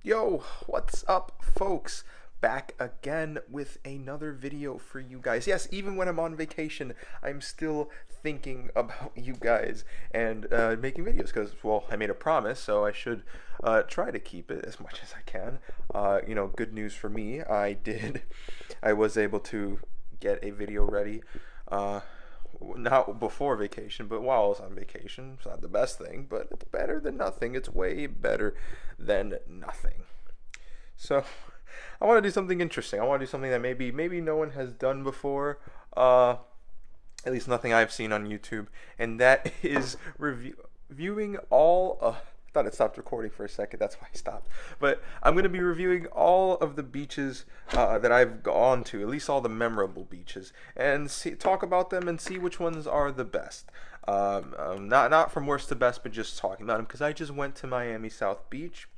Yo, what's up, folks? Back again with another video for you guys. Yes, even when I'm on vacation, I'm still thinking about you guys and making videos because, well, I made a promise, so I should try to keep it as much as I can. Good news for me. I was able to get a video ready. Not before vacation, but while I was on vacation. It's not the best thing, but it's better than nothing. It's way better than nothing. So, I want to do something interesting. I want to do something that maybe no one has done before. Uh, at least nothing I've seen on YouTube, and that is reviewing all. I thought it stopped recording for a second. That's why I stopped. But I'm going to be reviewing all of the beaches that I've gone to, at least all the memorable beaches, and talk about them and see which ones are the best. Not from worst to best, but just talking about them because I just went to Miami South Beach.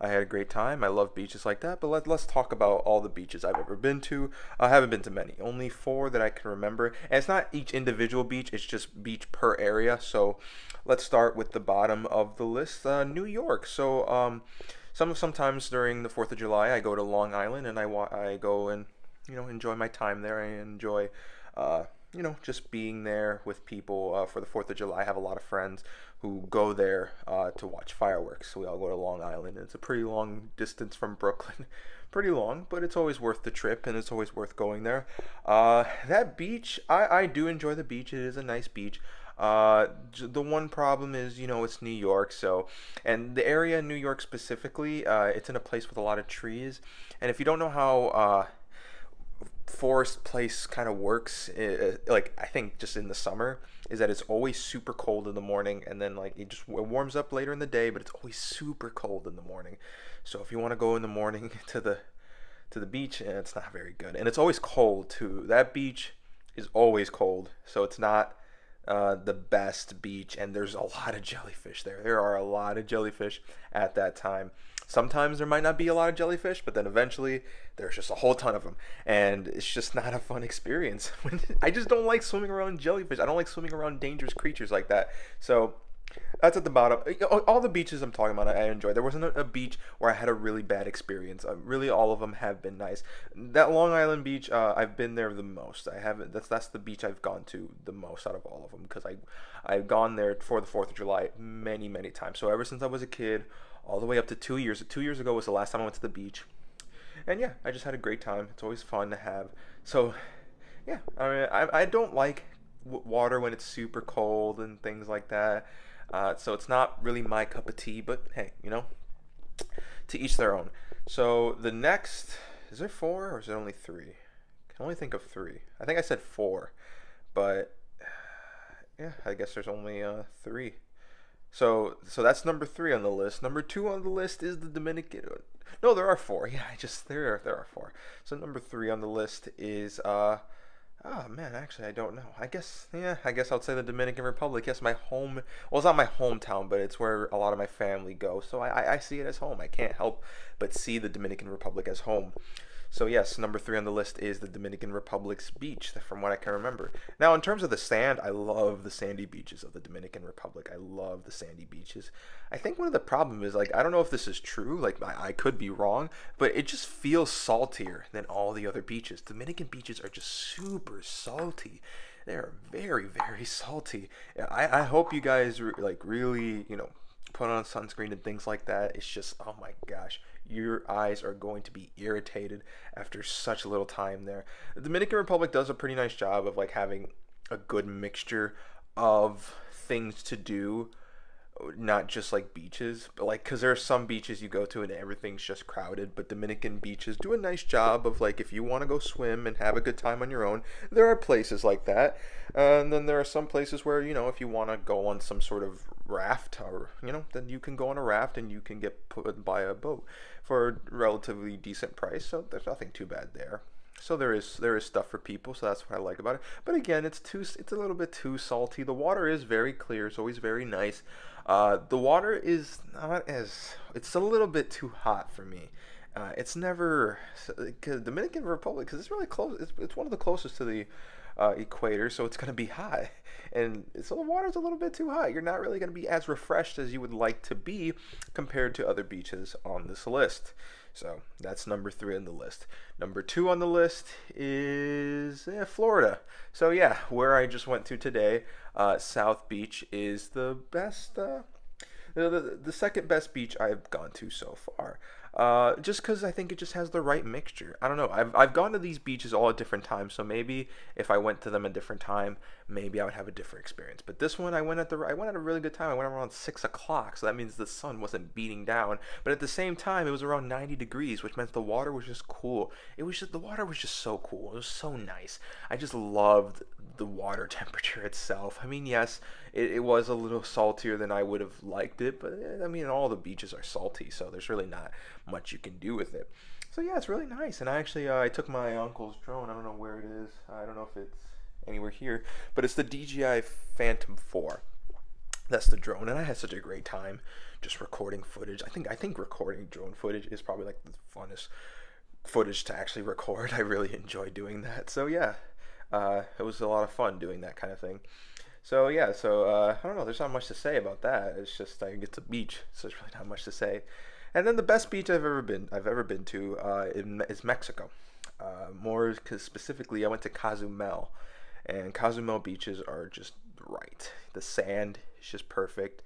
I had a great time. I love beaches like that. But let's talk about all the beaches I've ever been to. I haven't been to many, only 4 that I can remember. And it's not each individual beach, it's just beach per area. So let's start with the bottom of the list, New York. So sometimes during the 4th of July, I go to Long Island and I go and enjoy my time there. I enjoy just being there with people for the 4th of July. I have a lot of friends who go there to watch fireworks. So we all go to Long Island. It's a pretty long distance from Brooklyn. Pretty long, but it's always worth the trip and it's always worth going there. That beach, I do enjoy the beach. It is a nice beach. The one problem is, it's New York, and the area in New York specifically, it's in a place with a lot of trees. And if you don't know how forest place kind of works, like I think just in the summer, is that it's always super cold in the morning, and then like it warms up later in the day, but it's always super cold in the morning. So if you want to go in the morning to the beach, it's not very good, and it's always cold too. That beach is always cold, so it's not the best beach, and there's a lot of jellyfish there. There are a lot of jellyfish at that time. Sometimes there might not be a lot of jellyfish, but then eventually there's just a whole ton of them, and it's just not a fun experience. I just don't like swimming around jellyfish. I don't like swimming around dangerous creatures like that. So that's at the bottom. All the beaches I'm talking about, I enjoy. There wasn't a beach where I had a really bad experience. Really, all of them have been nice. That Long Island beach, I've been there the most. I haven't. That's the beach I've gone to the most out of all of them because I've gone there for the 4th of July many times. So ever since I was a kid, all the way up to 2 years. 2 years ago was the last time I went to the beach, and yeah, I just had a great time. It's always fun to have. So yeah, I mean, I don't like water when it's super cold and things like that. So it's not really my cup of tea, but hey, to each their own. So the next, is there 4 or is it only 3? I can only think of 3. I think I said 4, but yeah, I guess there's only 3. So that's number 3 on the list. Number 2 on the list is the Dominican. No, there are 4. Yeah, there are 4. So number 3 on the list is oh man, actually I don't know. I guess I'll say the Dominican Republic. Yes, my home. Well, it's not my hometown, but it's where a lot of my family go. So I see it as home. I can't help but see the Dominican Republic as home. So yes, number 3 on the list is the Dominican Republic's beach, from what I can remember. Now, in terms of the sand, I love the sandy beaches of the Dominican Republic. I love the sandy beaches. I think one of the problems is, like, I don't know if this is true, like, I could be wrong, but it just feels saltier than all the other beaches. Dominican beaches are just super salty. They're very salty. I hope you guys, really, put on sunscreen and things like that. It's just, oh my gosh, your eyes are going to be irritated after such little time there. The Dominican Republic does a pretty nice job of like having a good mixture of things to do, not just like beaches, but like, because there are some beaches you go to and everything's just crowded, but Dominican beaches do a nice job of like, if you want to go swim and have a good time on your own, there are places like that. And then there are some places where, if you want to go on some sort of raft, or then you can go on a raft and you can get put by a boat for a relatively decent price. So there's nothing too bad there. So there is stuff for people, so that's what I like about it. But again, it's a little bit too salty. The water is very clear. It's always very nice. The water is not as, it's a little bit too hot for me. It's never, cause Dominican Republic, because it's really close. It's one of the closest to the equator, so it's going to be hot. And so the water's a little bit too hot. You're not really going to be as refreshed as you would like to be compared to other beaches on this list. So that's number 3 on the list. Number 2 on the list is Florida. So yeah, where I just went to today, South Beach is the best. The second best beach I've gone to so far. Just because I think it just has the right mixture. I don't know. I've gone to these beaches all at different times, so maybe if I went to them at a different time, maybe I would have a different experience. But this one, I went at a really good time. I went around 6 o'clock, so that means the sun wasn't beating down. But at the same time, it was around 90 degrees, which meant the water was just cool. The water was just so cool. It was so nice. I just loved the water temperature itself. I mean, yes, it was a little saltier than I would have liked it, but I mean, all the beaches are salty, so there's really not much you can do with it. So yeah, it's really nice. And I actually I took my uncle's drone. I don't know where it is. I don't know if it's anywhere here, but it's the DJI Phantom 4. That's the drone, and I had such a great time just recording footage. I think recording drone footage is probably like the funnest footage to actually record. I really enjoy doing that. So yeah, it was a lot of fun doing that kind of thing. So yeah, I don't know. There's not much to say about that. It's just I get to beach, so there's really not much to say. And then the best beach I've ever been to is Mexico. More cause specifically, I went to Cozumel, and Cozumel beaches are just right. The sand is just perfect.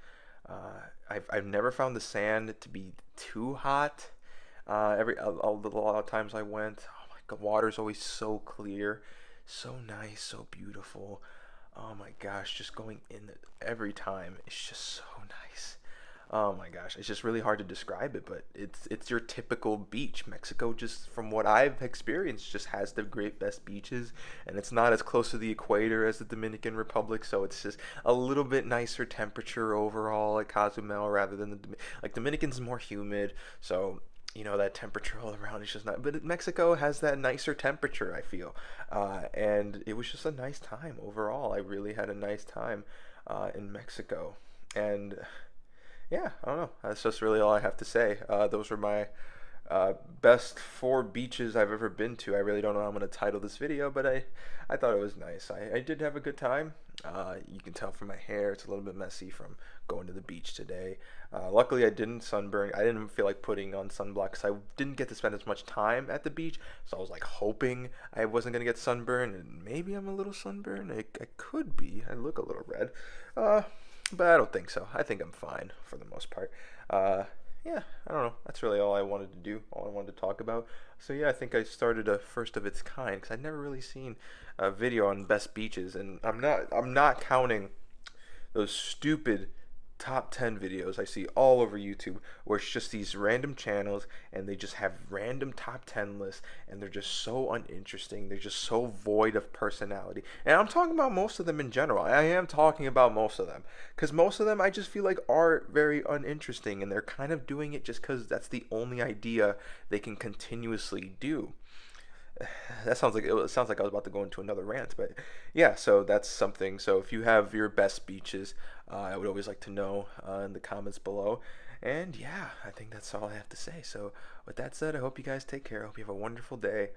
I've never found the sand to be too hot. A lot of times I went, oh my god, water's always so clear, so nice, so beautiful. Oh my gosh, just going in every time, it's just so nice. Oh my gosh, it's just really hard to describe it, but it's your typical beach. Mexico, just from what I've experienced, just has the great best beaches, and it's not as close to the equator as the Dominican Republic, so it's just a little bit nicer temperature overall at Cozumel rather than like Dominican's more humid, so that temperature all around is just not. But Mexico has that nicer temperature, I feel, and it was just a nice time overall. I really had a nice time in Mexico, and yeah, I don't know. That's just really all I have to say. Those were my best 4 beaches I've ever been to. I really don't know how I'm going to title this video, but I thought it was nice. I did have a good time. You can tell from my hair, it's a little bit messy from going to the beach today. Luckily, I didn't sunburn. I didn't feel like putting on sunblock because I didn't get to spend as much time at the beach, so I was like hoping I wasn't going to get sunburned, and maybe I'm a little sunburned. I could be. I look a little red. But I don't think so. I think I'm fine for the most part. Yeah, I don't know. That's really all I wanted to do, all I wanted to talk about. So yeah, I think I started a first of its kind because I'd never really seen a video on best beaches, and I'm not counting those stupid top 10 videos I see all over YouTube where it's just these random channels and they just have random top 10 lists and they're just so uninteresting. They're just so void of personality. And I'm talking about most of them in general. I am talking about most of them because most of them I just feel like are very uninteresting and they're kind of doing it just because that's the only idea they can continuously do. That sounds like it sounds like I was about to go into another rant, but yeah, so that's something. So if you have your best beaches, I would always like to know in the comments below. And yeah, I think that's all I have to say. So with that said, I hope you guys take care. I hope you have a wonderful day.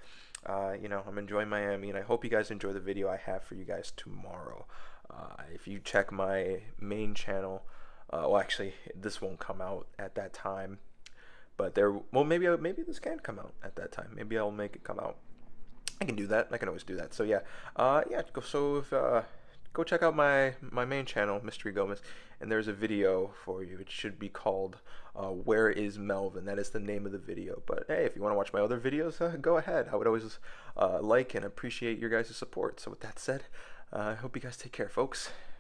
I'm enjoying Miami, and I hope you guys enjoy the video I have for you guys tomorrow. If you check my main channel, well, actually, this won't come out at that time. But maybe this can come out at that time. Maybe I'll make it come out. I can do that. I can always do that. So yeah, go check out my main channel, Mystery Gomez, and there's a video for you. It should be called "Where Is Melvin?" That is the name of the video. But hey, if you want to watch my other videos, go ahead. I would always like and appreciate your guys' support. So with that said, I hope you guys take care, folks.